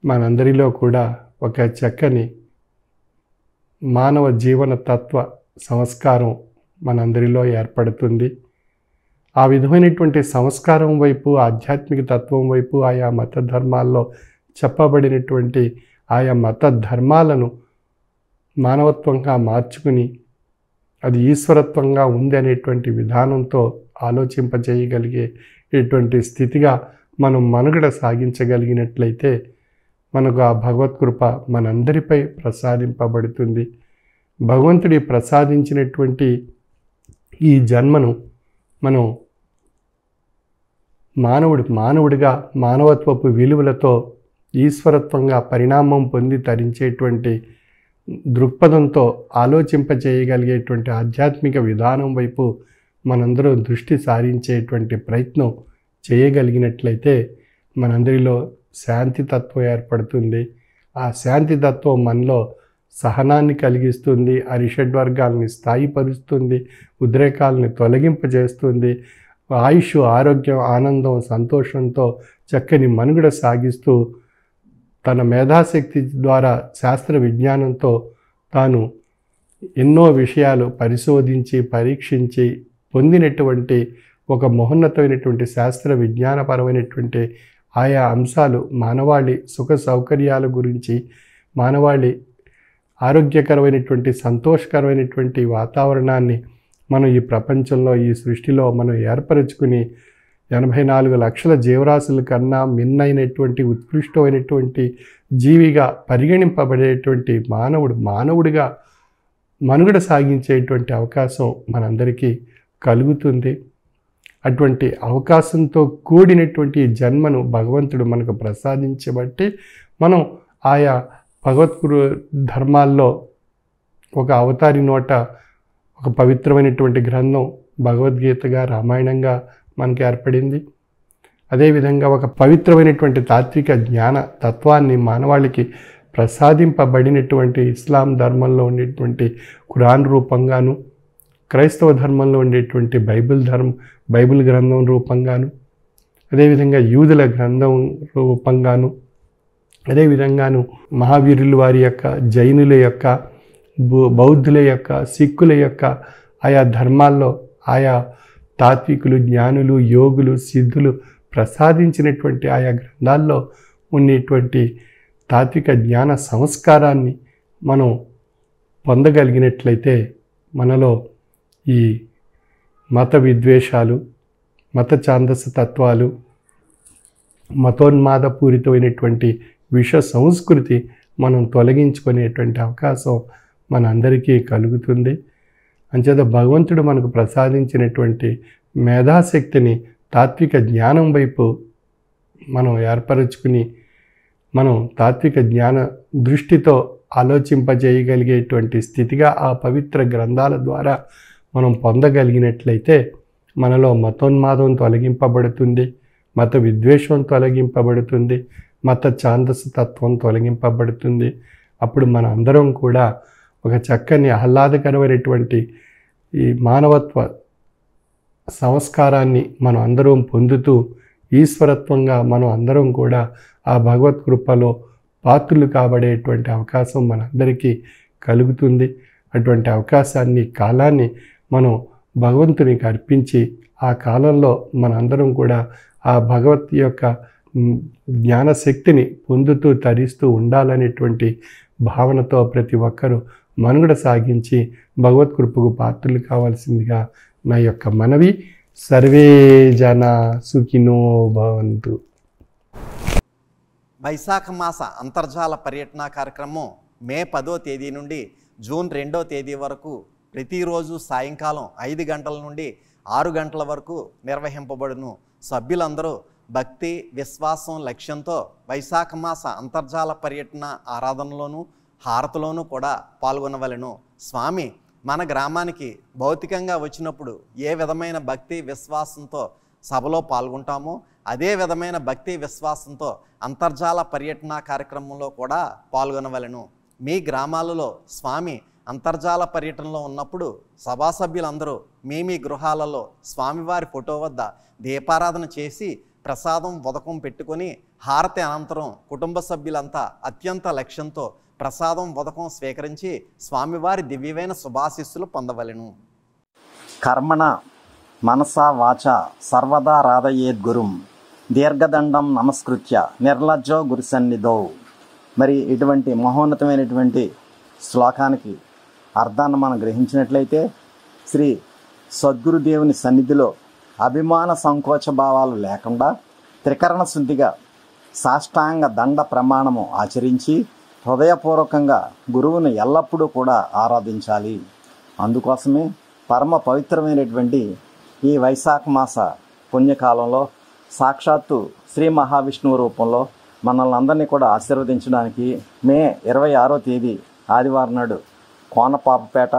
మనందరిలో కూడా ఒక చక్కని మానవ జీవన తత్వ సంస్కారం మనందరిలో ఏర్పడుతుంది. ఆ విధమైనటువంటి సంస్కారం వైపు, ఆధ్యాత్మిక తత్వం వైపు, ఆయా మత ధర్మాల్లో చెప్పబడినటువంటి ఆయా మత ధర్మాలను మానవత్వంగా మార్చుకుని అది ఈశ్వరత్వంగా ఉంది అనేటువంటి విధానంతో ఆలోచింపజేయగలిగేటువంటి స్థితిగా మనం మనుగడ సాగించగలిగినట్లయితే మనకు ఆ భగవత్కృప మనందరిపై ప్రసాదింపబడుతుంది. భగవంతుడి ప్రసాదించినటువంటి ఈ జన్మను మనం మానవుడిగా మానవత్వపు విలువలతో ఈశ్వరత్వంగా పరిణామం పొంది తరించేటువంటి దృక్పథంతో ఆలోచింపచేయగలిగేటువంటి ఆధ్యాత్మిక విధానం వైపు మనందరూ దృష్టి సారించేటువంటి ప్రయత్నం చేయగలిగినట్లయితే మనందరిలో శాంతి తత్వం ఏర్పడుతుంది. ఆ శాంతి తత్వం మనలో సహనాన్ని కలిగిస్తుంది, అరిషడ్వర్గాల్ని స్థాయిపరుస్తుంది, ఉద్రేకాలని తొలగింపజేస్తుంది, ఆయుష్, ఆరోగ్యం, ఆనందం, సంతోషంతో చక్కని మనుగడ సాగిస్తూ తన మేధాశక్తి ద్వారా శాస్త్ర విజ్ఞానంతో తాను ఎన్నో విషయాలు పరిశోధించి పరీక్షించి పొందినటువంటి ఒక మహోన్నతమైనటువంటి శాస్త్ర విజ్ఞానపరమైనటువంటి ఆయా అంశాలు మానవాళి సుఖ సౌకర్యాల గురించి, మానవాళి ఆరోగ్యకరమైనటువంటి సంతోషకరమైనటువంటి వాతావరణాన్ని మనం ఈ ప్రపంచంలో, ఈ సృష్టిలో మనం ఏర్పరచుకుని 84 లక్షల జీవరాశుల కన్నా మిన్నైనటువంటి ఉత్కృష్టమైనటువంటి జీవిగా పరిగణింపబడేటువంటి మానవుడిగా మనుగడ సాగించేటువంటి అవకాశం మనందరికీ కలుగుతుంది. అటువంటి అవకాశంతో కూడినటువంటి జన్మను భగవంతుడు మనకు ప్రసాదించబట్టి మనం ఆయా భగవద్గురు ధర్మాల్లో ఒక అవతారి నోట ఒక పవిత్రమైనటువంటి గ్రంథం భగవద్గీతగా, రామాయణంగా మనకి ఏర్పడింది. అదేవిధంగా ఒక పవిత్రమైనటువంటి తాత్విక జ్ఞాన తత్వాన్ని మానవాళికి ప్రసాదింపబడినటువంటి ఇస్లాం ధర్మంలో ఉండేటువంటి ఖురాన్ రూపంగాను, క్రైస్తవ ధర్మంలో ఉండేటువంటి బైబిల్ గ్రంథం రూపంగాను, అదేవిధంగా యూదుల గ్రంథం రూపంగాను, అదేవిధంగాను మహావీరుల వారి యొక్క, జైనుల యొక్క, బౌద్ధుల యొక్క, సిక్కుల యొక్క ఆయా ధర్మాల్లో ఆయా తాత్వికులు, జ్ఞానులు, యోగులు, సిద్ధులు ప్రసాదించినటువంటి ఆయా గ్రంథాల్లో ఉండేటువంటి తాత్విక జ్ఞాన సంస్కారాన్ని మనం పొందగలిగినట్లయితే మనలో ఈ మత విద్వేషాలు, మత ఛాందస తత్వాలు, మతోన్మాదపూరితమైనటువంటి విష సంస్కృతి మనం తొలగించుకునేటువంటి అవకాశం మనందరికీ కలుగుతుంది. అంచేత భగవంతుడు మనకు ప్రసాదించినటువంటి మేధాశక్తిని తాత్విక జ్ఞానం వైపు మనం ఏర్పరచుకుని మనం తాత్విక జ్ఞాన దృష్టితో ఆలోచింపజేయగలిగేటువంటి స్థితిగా ఆ పవిత్ర గ్రంథాల ద్వారా మనం పొందగలిగినట్లయితే మనలో మతోన్మాదం తొలగింపబడుతుంది, మత విద్వేషం తొలగింపబడుతుంది, మత ఛాందస తత్వం తొలగింపబడుతుంది. అప్పుడు మన అందరం కూడా ఒక చక్కని ఆహ్లాదకరమైనటువంటి ఈ మానవత్వ సంస్కారాన్ని మనం అందరం పొందుతూ ఈశ్వరత్వంగా మనం అందరం కూడా ఆ భగవత్ కృపలో పాత్రులు కాబడేటువంటి అవకాశం మనందరికీ కలుగుతుంది. అటువంటి అవకాశాన్ని, కాలాన్ని మనం భగవంతునికి అర్పించి ఆ కాలంలో మనందరం కూడా ఆ భగవత్ యొక్క జ్ఞానశక్తిని పొందుతూ తరిస్తూ ఉండాలనేటువంటి భావనతో ప్రతి ఒక్కరూ మనుగడ సాగించి భగవత్ కృపకు పాత్రలు కావాల్సిందిగా నా యొక్క మనవి. సర్వే జన సుఖినో భవంతు. వైశాఖ మాస అంతర్జాల పర్యటన కార్యక్రమం మే 10వ తేదీ నుండి జూన్ 2వ తేదీ వరకు ప్రతిరోజు సాయంకాలం 5 గంటల నుండి 6 గంటల వరకు నిర్వహింపబడును. సభ్యులందరూ భక్తి, విశ్వాసం, లక్ష్యంతో వైశాఖ మాస అంతర్జాల పర్యటన ఆరాధనలోనూ హారతిలోనూ కూడా పాల్గొనవలెను. స్వామి మన గ్రామానికి భౌతికంగా వచ్చినప్పుడు ఏ విధమైన భక్తి విశ్వాసంతో సభలో పాల్గొంటామో అదే విధమైన భక్తి విశ్వాసంతో అంతర్జాల పర్యటన కార్యక్రమంలో కూడా పాల్గొనవలెను. మీ గ్రామాలలో స్వామి అంతర్జాల పర్యటనలో ఉన్నప్పుడు సభా సభ్యులందరూ మీ గృహాలలో స్వామివారి ఫోటో వద్ద దీపారాధన చేసి ప్రసాదం ఉదకం పెట్టుకొని హారతి అనంతరం కుటుంబ సభ్యులంతా అత్యంత లక్ష్యంతో ప్రసాదం ఉదకం స్వీకరించి స్వామివారి దివ్యమైన శుభాశీస్సులు పొందవలెను. కర్మణ మనసా వాచ సర్వదా రాధయేద్గురుం దీర్ఘదండం నమస్కృత్య నిర్లజ్జో గురుసన్నిధో. మరి ఇటువంటి మహోన్నతమైనటువంటి శ్లోకానికి అర్థాన్ని మనం గ్రహించినట్లయితే శ్రీ సద్గురుదేవుని సన్నిధిలో అభిమాన సంకోచ భావాలు లేకుండా త్రికరణ శుద్ధిగా సాష్టాంగ దండ ప్రమాణము ఆచరించి హృదయపూర్వకంగా గురువును ఎల్లప్పుడూ కూడా ఆరాధించాలి. అందుకోసమే పరమ పవిత్రమైనటువంటి ఈ వైశాఖ మాస పుణ్యకాలంలో సాక్షాత్తు శ్రీ మహావిష్ణువు రూపంలో మనల్ని అందరినీ కూడా ఆశీర్వదించడానికి మే 26వ తేదీ ఆదివారం నాడు కోనపాపపేట,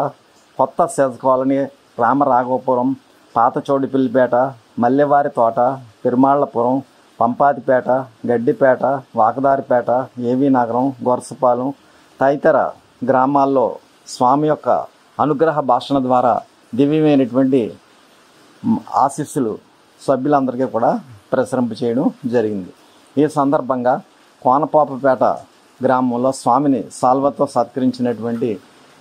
కొత్త సెజ్ కాలనీ, రామరాఘవపురం, పాత చౌడిపిల్లిపేట, మల్లెవారి తోట, పెరుమాళ్లపురం, పంపాతిపేట, గడ్డిపేట, వాకదారిపేట, ఏవీ నగరం, గొరసపాలెం తదితర గ్రామాల్లో స్వామి యొక్క అనుగ్రహ భాషణ ద్వారా దివ్యమైనటువంటి ఆశీస్సులు సభ్యులందరికీ కూడా ప్రసరింప చేయడం జరిగింది. ఈ సందర్భంగా కోనపాపపేట గ్రామంలో స్వామిని సాల్వతో సత్కరించినటువంటి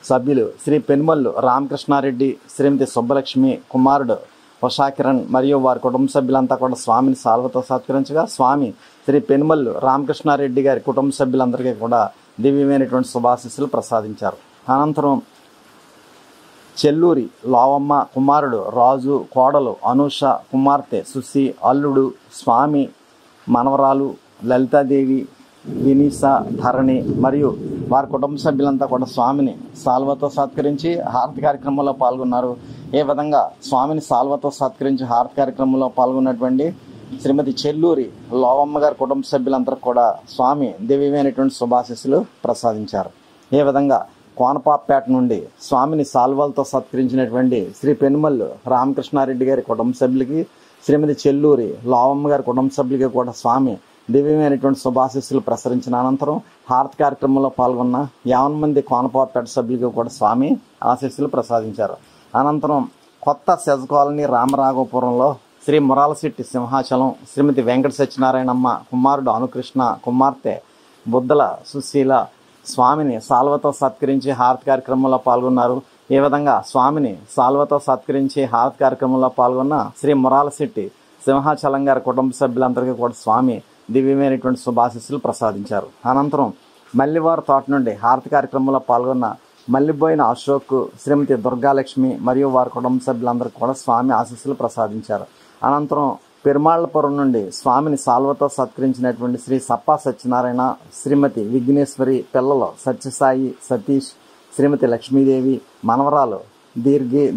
సభ్యులు శ్రీ పెనుమల్లు రామకృష్ణారెడ్డి, శ్రీమతి సుబ్బలక్ష్మి, కుమారుడు ఉషాకిరణ్ మరియు వారి కుటుంబ సభ్యులంతా కూడా స్వామిని సాల్వతో సత్కరించగా స్వామి శ్రీ పెనుమల్లు రామకృష్ణారెడ్డి గారి కుటుంబ సభ్యులందరికీ కూడా దివ్యమైనటువంటి శుభాశీస్సులు ప్రసాదించారు. అనంతరం చెల్లూరి లోవమ్మ కుమారుడు రాజు, కోడలు అనూష, కుమార్తె సుసి, అల్లుడు స్వామి, మనవరాలు లలితాదేవి, వినీస, ధరణి మరియు వారి కుటుంబ సభ్యులంతా కూడా స్వామిని సాల్వతో సత్కరించి హారతి కార్యక్రమంలో పాల్గొన్నారు. ఏ విధంగా స్వామిని సాల్వతో సత్కరించి హారతి కార్యక్రమంలో పాల్గొన్నటువంటి శ్రీమతి చెల్లూరి లోవమ్మ గారి కుటుంబ సభ్యులందరూ కూడా స్వామి దివ్యమైనటువంటి శుభాశీస్సులు ప్రసాదించారు. ఏ విధంగా కోనపాపపేట నుండి స్వామిని సాల్వాలతో సత్కరించినటువంటి శ్రీ పెనుమల్లు రామకృష్ణారెడ్డి గారి కుటుంబ సభ్యులకి, శ్రీమతి చెల్లూరి లోవమ్మ గారి కుటుంబ సభ్యులకి కూడా స్వామి దివ్యమైనటువంటి శుభాశీస్సులు ప్రసరించిన అనంతరం హారతి కార్యక్రమంలో పాల్గొన్న 50 మంది కోనపాపపేట సభ్యులకి కూడా స్వామి ఆశీస్సులు ప్రసాదించారు. అనంతరం కొత్త సెజ్ కాలనీ రామరాఘవపురంలో శ్రీ మురాలశెట్టి సింహాచలం, శ్రీమతి వెంకట సత్యనారాయణమ్మ, కుమారుడు అనుకృష్ణ, కుమార్తె బుద్ధల సుశీల స్వామిని సాల్వతో సత్కరించి హారతి కార్యక్రమంలో పాల్గొన్నారు. ఈ విధంగా స్వామిని సాల్వతో సత్కరించి హారతి కార్యక్రమంలో పాల్గొన్న శ్రీ మురాలశెట్టి సింహాచలం గారి కుటుంబ సభ్యులందరికీ కూడా స్వామి దివ్యమైనటువంటి శుభాశీస్సులు ప్రసాదించారు. అనంతరం మల్లివారి తోట నుండి హారతి కార్యక్రమంలో పాల్గొన్న మల్లిబోయిన అశోక్, శ్రీమతి దుర్గాలక్ష్మి మరియు వారి కుటుంబ సభ్యులందరికీ కూడా స్వామి ఆశీస్సులు ప్రసాదించారు. అనంతరం పెరుమాళ్లపురం నుండి స్వామిని సాల్వతో సత్కరించినటువంటి శ్రీ సప్పా సత్యనారాయణ, శ్రీమతి విఘ్నేశ్వరి, పిల్లలు సత్యసాయి, సతీష్, శ్రీమతి లక్ష్మీదేవి, మనవరాలు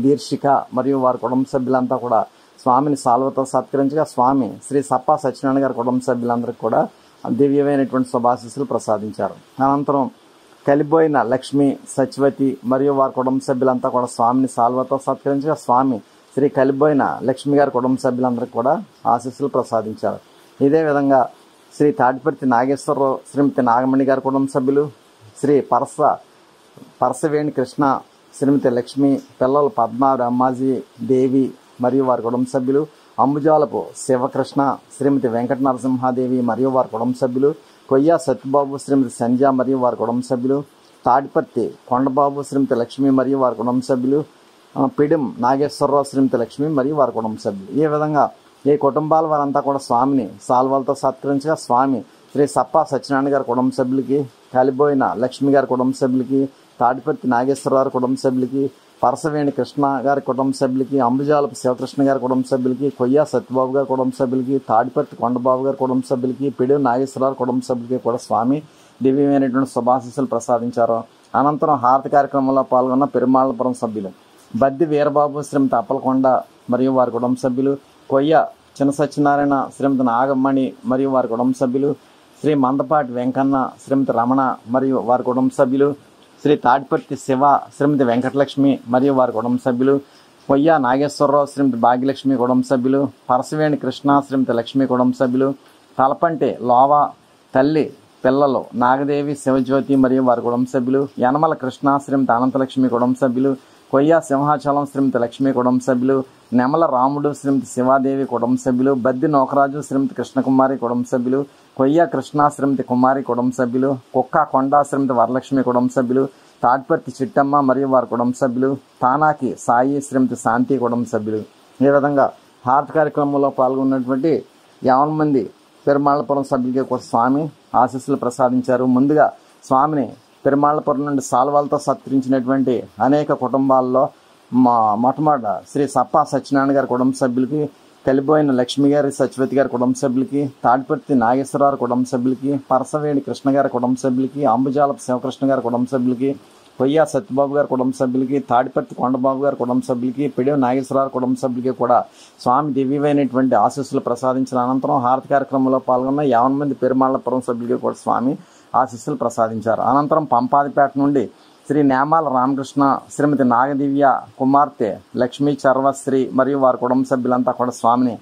దీర్షిక మరియు వారి కుటుంబ సభ్యులంతా కూడా స్వామిని సాల్వతో సత్కరించగా స్వామి శ్రీ సప్పా సత్యనారాయణ గారి కుటుంబ సభ్యులందరికీ కూడా దివ్యమైనటువంటి శుభాశీస్సులు ప్రసాదించారు. అనంతరం కలిబోయిన లక్ష్మి, సత్యవతి మరియు వారి కుటుంబ సభ్యులంతా కూడా స్వామిని సాల్వతో సత్కరించగా స్వామి శ్రీ కలిబోయిన లక్ష్మి గారి కుటుంబ సభ్యులందరికీ కూడా ఆశీస్సులు ప్రసాదించారు. ఇదే విధంగా శ్రీ తాటిపర్తి నాగేశ్వరరావు, శ్రీమతి నాగమణి గారి కుటుంబ సభ్యులు, శ్రీ పరసవేణి కృష్ణ, శ్రీమతి లక్ష్మి, పిల్లలు పద్మ, అమ్మాజీ, దేవి మరియు వారి కుటుంబ సభ్యులు, అంబుజాలపు శివకృష్ణ, శ్రీమతి వెంకట నరసింహాదేవి మరియు వారి కుటుంబ సభ్యులు, కొయ్య సత్యబాబు, శ్రీమతి సంధ్య మరియు వారి కుటుంబ సభ్యులు, తాడిపర్తి కొండబాబు, శ్రీమతి లక్ష్మి మరియు వారి కుటుంబ సభ్యులు, పిడిం నాగేశ్వరరావు, శ్రీమతి లక్ష్మి మరియు వారి కుటుంబ సభ్యులు. ఈ విధంగా ఈ కుటుంబాల వారంతా కూడా స్వామిని సాల్వాలతో సత్కరించగా స్వామి శ్రీ సప్పా సత్యనారాయణ గారి కుటుంబ సభ్యులకి, కలిబోయిన లక్ష్మి గారి కుటుంబ సభ్యులకి, తాడిపర్తి నాగేశ్వరరావు కుటుంబ సభ్యులకి, పరసవేణి కృష్ణ గారి కుటుంబ సభ్యులకి, అంబుజాలపు శివకృష్ణ గారి కుటుంబ సభ్యులకి, కొయ్య సత్యబాబు గారి కుటుంబ సభ్యులకి, తాడిపర్తి కొండబాబు గారి కుటుంబ సభ్యులకి, పిడి నాగేశ్వరరావు కుటుంబ సభ్యులకి కూడా స్వామి దివ్యమైనటువంటి శుభాశీస్సులు ప్రసాదించారు. అనంతరం హారతి కార్యక్రమంలో పాల్గొన్న పెరుమాళ్లపురం సభ్యులు బద్ది వీరబాబు, శ్రీమతి అప్పలకొండ మరియు వారి కుటుంబ సభ్యులు, కొయ్య చిన్న సత్యనారాయణ, శ్రీమతి నాగమ్మణి మరియు వారి కుటుంబ సభ్యులు, శ్రీ మందపాటి వెంకన్న, శ్రీమతి రమణ మరియు వారి కుటుంబ సభ్యులు, శ్రీ తాడిపర్తి శివ, శ్రీమతి వెంకటలక్ష్మి మరియు వారి కుటుంబ సభ్యులు, కొయ్య నాగేశ్వరరావు, శ్రీమతి భాగ్యలక్ష్మి కుటుంబ సభ్యులు, పరసవేణి కృష్ణ, శ్రీమతి లక్ష్మి కుటుంబ సభ్యులు, తలపంటి లోవా తల్లి, పిల్లలు నాగదేవి, శివజ్యోతి మరియు వారి కుటుంబ సభ్యులు, యనమల కృష్ణ, శ్రీమతి అనంతలక్ష్మి కుటుంబ సభ్యులు, కొయ్య సింహాచలం, శ్రీమతి లక్ష్మి కుటుంబ సభ్యులు, నెమల రాముడు, శ్రీమతి శివాదేవి కుటుంబ సభ్యులు, బద్ది నోకరాజు, శ్రీమతి కృష్ణకుమారి కుటుంబ సభ్యులు, కొయ్య కృష్ణ, శ్రీమతి కుమారి కుటుంబ సభ్యులు, కుక్క కొండ, శ్రీమతి వరలక్ష్మి కుటుంబ సభ్యులు, తాడ్పర్తి చిట్టమ్మ మరియు వారి కుటుంబ సభ్యులు, తానాకి సాయి, శ్రీమతి శాంతి కుటుంబ సభ్యులు. ఈ విధంగా హారతి కార్యక్రమంలో పాల్గొన్నటువంటి 50 మంది పెరుమాళ్లపురం సభ్యులకి కూడా స్వామి ఆశీస్సులు ప్రసాదించారు. ముందుగా స్వామిని పెరుమాళ్లపురం నుండి సాల్వాలతో సత్కరించినటువంటి అనేక కుటుంబాల్లో మొట్టమొదట శ్రీ సప్పా సత్యనారాయణ గారి కుటుంబ సభ్యులకి, కలిపోయిన లక్ష్మి గారి సత్యవతి గారి కుటుంబ సభ్యులకి, తాడిపర్తి నాగేశ్వరరావు కుటుంబ సభ్యులకి, పరసవేణి కృష్ణ గారి కుటుంబ సభ్యులకి, అంబుజాలపు శివకృష్ణ గారి కుటుంబ సభ్యులకి, కొయ్య సత్యబాబు గారి కుటుంబ సభ్యులకి, తాడిపర్తి కొండబాబు గారి కుటుంబ సభ్యులకి, పిడివ నాగేశ్వరరావు కుటుంబ సభ్యులకి కూడా స్వామి దివ్యమైనటువంటి ఆశీస్సులు ప్రసాదించిన అనంతరం హారతి కార్యక్రమంలో పాల్గొన్న 50 మంది పెరుమాళ్లపురం సభ్యులకి కూడా స్వామి ఆశీస్సులు ప్రసాదించారు. అనంతరం పంపాదిపేట నుండి శ్రీ నేమాల రామకృష్ణ, శ్రీమతి నాగదివ్య కుమార్తె లక్ష్మీ చర్వశ్రీ మరియు వారి కుటుంబ సభ్యులంతా కూడా స్వామిని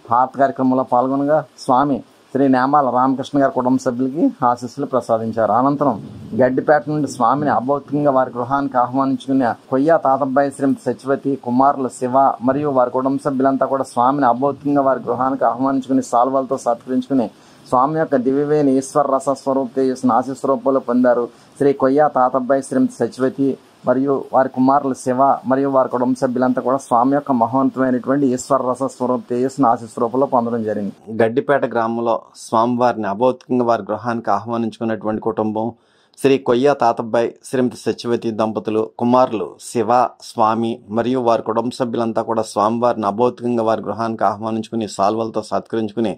హారతి కార్యక్రమంలో పాల్గొనగా స్వామి శ్రీ నేమాల రామకృష్ణ గారి కుటుంబ సభ్యులకి ఆశీస్సులు ప్రసాదించారు. అనంతరం గడ్డిపేట నుండి స్వామిని అభౌతికంగా వారి గృహానికి ఆహ్వానించుకున్న కొయ్య తాతబ్బాయి శ్రీమతి సత్యవతి, కుమారులు శివ మరియు వారి కుటుంబ సభ్యులంతా కూడా స్వామిని అభౌతికంగా వారి గృహానికి ఆహ్వానించుకుని సాల్వాలతో సత్కరించుకుని స్వామి యొక్క దివ్యవేణి ఈశ్వర రస స్వరూప తేజస్సును ఆశీస్ రూపంలో పొందారు. శ్రీ కొయ్య తాతబ్బాయి శ్రీమతి సత్యవతి మరియు వారి కుమారులు శివ మరియు వారి కుటుంబ సభ్యులంతా కూడా స్వామి యొక్క మహోన్నతమైనటువంటి ఈశ్వర రస స్వరూప తేజస్సును ఆశీస్ రూపంలో పొందడం జరిగింది. గడ్డిపేట గ్రామంలో స్వామివారిని అభౌతికంగా వారి గృహానికి ఆహ్వానించుకున్నటువంటి కుటుంబం శ్రీ కొయ్య తాతబ్బాయి శ్రీమతి సత్యవతి దంపతులు, కుమారులు శివ, స్వామి మరియు వారి కుటుంబ సభ్యులంతా కూడా స్వామివారిని అభౌతికంగా వారి గృహానికి ఆహ్వానించుకుని సాల్వలతో సత్కరించుకుని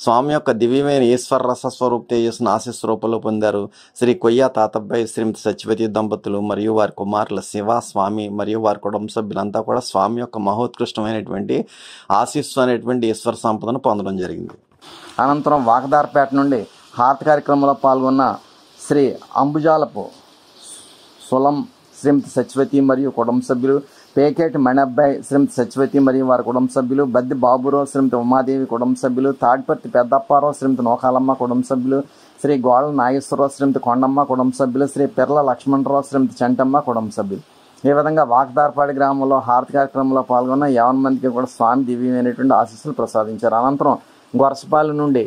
స్వామి యొక్క దివ్యమైన ఈశ్వర రస స్వరూప తేజస్సును ఆశీస్ రూపంలో పొందారు. శ్రీ కొయ్య తాతబ్బాయి శ్రీమతి సత్యవతి దంపతులు మరియు వారి కుమారులు శివ, స్వామి మరియు వారి కుటుంబ సభ్యులంతా కూడా స్వామి యొక్క మహోత్కృష్టమైనటువంటి ఆశీస్సు అనేటువంటి ఈశ్వర సంపదను పొందడం జరిగింది. అనంతరం వాకదార్పేట నుండి హారతి కార్యక్రమంలో పాల్గొన్న శ్రీ అంబుజాలపు సులం శ్రీమతి సత్యవతి మరియు కుటుంబ సభ్యులు, పేకేటి మణబ్బాయి శ్రీమతి సత్యవతి మరియు వారి కుటుంబ సభ్యులు, బద్ది బాబురావు శ్రీమతి ఉమాదేవి కుటుంబ సభ్యులు, తాడిపర్తి పెద్దప్పారావు శ్రీమతి నోకాలమ్మ కుటుంబ సభ్యులు, శ్రీ గోళ్ళ నాగేశ్వరరావు శ్రీమతి కొండమ్మ కుటుంబ సభ్యులు, శ్రీ పిర్ల లక్ష్మణరావు శ్రీమతి చంటమ్మ కుటుంబ సభ్యులు. ఈ విధంగా వాకదార్పాడి గ్రామంలో హారతి కార్యక్రమంలో పాల్గొన్న 50 మందికి కూడా స్వామి దివ్యమైనటువంటి ఆశీస్సులు ప్రసాదించారు. అనంతరం గొరసపాలెం నుండి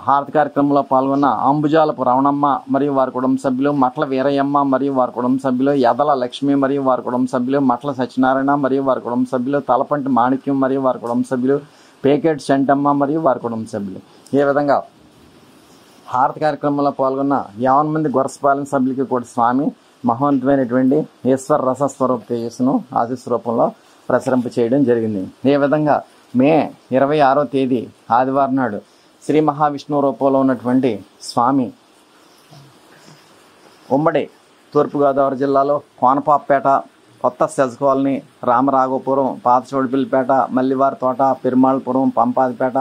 హారతి కార్యక్రమంలో పాల్గొన్న అంబుజాలపు రమణమ్మ మరియు వారి కుటుంబ సభ్యులు, మట్ల వీరయ్యమ్మ మరియు వారి కుటుంబ సభ్యులు, యదల లక్ష్మి మరియు వారి కుటుంబ సభ్యులు, మట్ల సత్యనారాయణ మరియు వారి కుటుంబ సభ్యులు, తలపంటి మాణిక్యం మరియు వారి కుటుంబ సభ్యులు, పేకేటి చంటమ్మ మరియు వారి కుటుంబ సభ్యులు. ఈ విధంగా హారతి కార్యక్రమంలో పాల్గొన్న 50 మంది గొరసపాలెం సభ్యులకి కూడా స్వామి మహోన్నతమైనటువంటి ఈశ్వర రస స్వరూప తేజస్సును ఆశీస్ రూపంలో ప్రసరింప చేయడం జరిగింది. ఈ విధంగా మే 26వ తేదీ ఆదివారం నాడు శ్రీ మహావిష్ణువు రూపంలో ఉన్నటువంటి స్వామి ఉమ్మడి తూర్పుగోదావరి జిల్లాలో కోనపాపేట, కొత్త సెజ్ కాలనీ, రామరాఘవపురం, పాత చోడిపిల్లిపేట, మల్లివారి తోట, పెరుమాళ్పురం, పంపాదిపేట,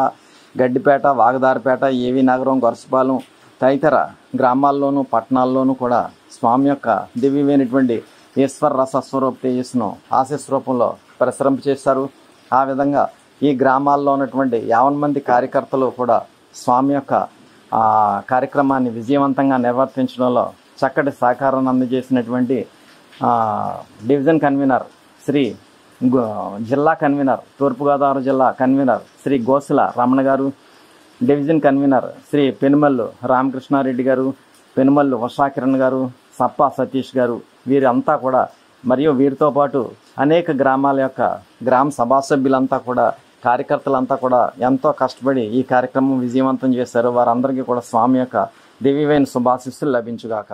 గడ్డిపేట, వాగదారిపేట, ఏవి నగరం, గొరసపాలెం తదితర గ్రామాల్లోనూ పట్టణాల్లోనూ కూడా స్వామి యొక్క దివ్యమైనటువంటి ఈశ్వర రస స్వరూప తేజస్సును ఆశీస్ రూపంలో ప్రసరింప చేశారు. ఆ విధంగా ఈ గ్రామాల్లో ఉన్నటువంటి 50 మంది కార్యకర్తలు కూడా స్వామి యొక్క కార్యక్రమాన్ని విజయవంతంగా నిర్వర్తించడంలో చక్కటి సహకారాన్ని అందజేసినటువంటి డివిజన్ కన్వీనర్ జిల్లా కన్వీనర్, తూర్పుగోదావరి జిల్లా కన్వీనర్ శ్రీ గోసుల రమణ గారు, డివిజన్ కన్వీనర్ శ్రీ పెనుమల్లు రామకృష్ణారెడ్డి గారు, పెనుమల్లు ఉషాకిరణ్ గారు, సప్పా సతీష్ గారు, వీరంతా కూడా మరియు వీరితో పాటు అనేక గ్రామాల యొక్క గ్రామ సభా సభ్యులంతా కూడా, కార్యకర్తలంతా కూడా ఎంతో కష్టపడి ఈ కార్యక్రమం విజయవంతం చేశారు. వారందరికీ కూడా స్వామి యొక్క దివ్యమైన శుభాశీస్సులు లభించుగాక.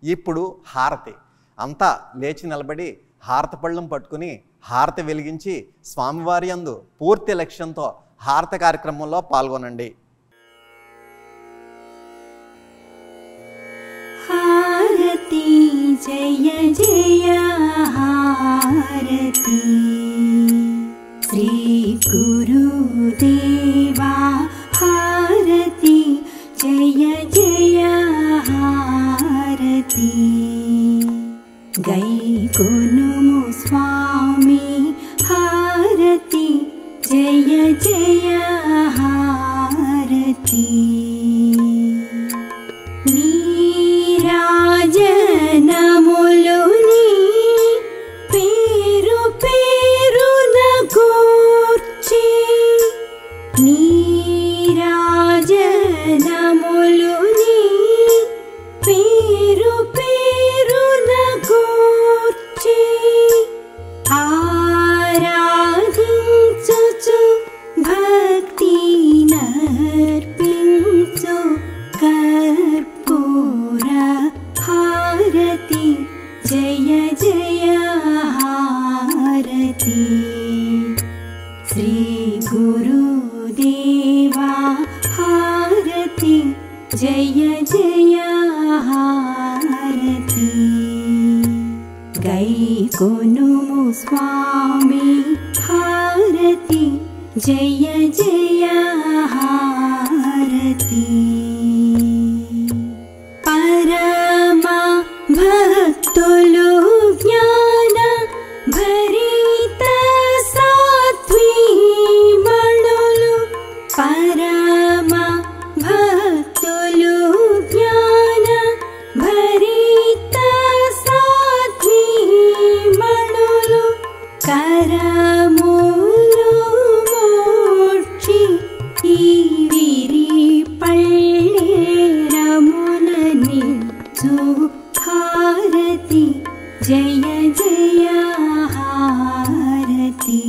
ఇప్పుడు హారతి అంతా లేచి నిలబడి హారతి పళ్ళం పట్టుకుని హారతి వెలిగించి స్వామివారి యందు పూర్తి లక్ష్యంతో హారతి కార్యక్రమంలో పాల్గొనండి. హారతి జయ జయ హారతి శ్రీ గురుదేవా హారతి జయ జయ హారతి గైకొనుము స్వామి హారతి జయ జయ హారతి నీరాజనములుని పేరు పేరున కూర్చి నీరాజనములుని పేరు పేరున కూర్చి गुरुदेवा हारति जय जय हारति गै कोनुमु स्वामी हारति जय जय हारति परमा भक्तुलु ज्ञान भरित सात्वी मणुलु परमा भक्तुलु ज्ञान भरित सात्वी मणुलु करमुलु मोक्षि ఈవిరి పళ్ళేరములని హారతి జయ జయ హారతి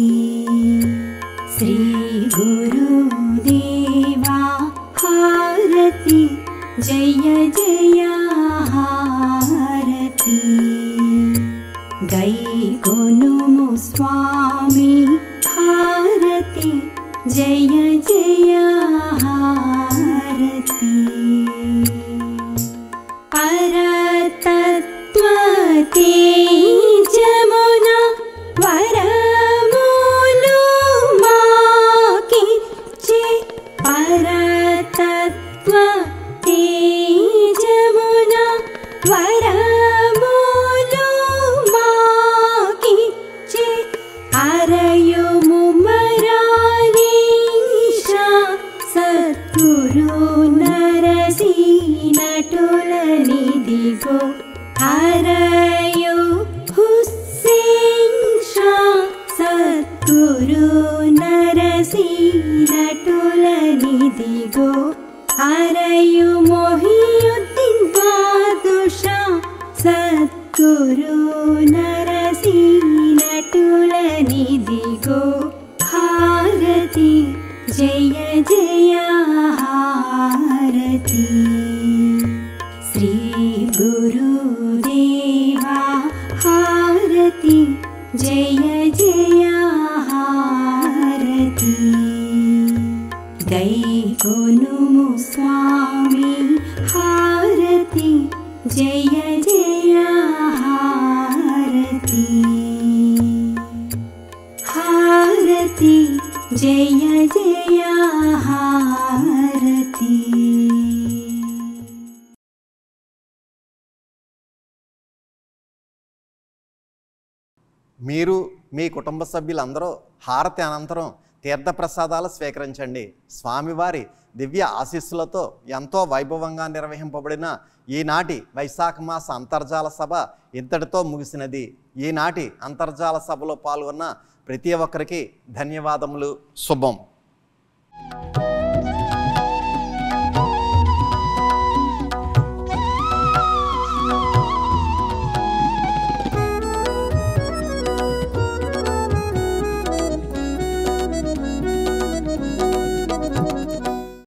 శ్రీ గురుదేవా హారతి జయ జయ హారతి గై కొనుము స్వామి హారతి జయ జయ హారతి పరతత్వతే జమున వరములు మాకిచ్చే పరతత్వతే జమున వరములు మాకిచ్చే అరయుము సద్గురు నరసీనటులనిదిగో హరయు హుస్సేన్ షా సద్గురు నరసీనటులనిదిగో హరయు మొహియుద్దీన్ బాదుషా సద్గురు నరసీనటులనిదిగో హారతి జయ జయ హారతి శ్రీ గురుదేవా హారతి జయ జయ హారతి గై కొనుము స్వామి హారతి జయ జయ హారతి హారతి జయ జయ హారతి మీరు మీ కుటుంబ సభ్యులందరూ హారతి అనంతరం తీర్థప్రసాదాలు స్వీకరించండి. స్వామివారి దివ్య ఆశీస్సులతో ఎంతో వైభవంగా నిర్వహింపబడిన ఈనాటి వైశాఖ మాస అంతర్జాల సభ ఇంతటితో ముగిసినది. ఈనాటి అంతర్జాల సభలో పాల్గొన్న ప్రతి ఒక్కరికి ధన్యవాదములు. శుభం.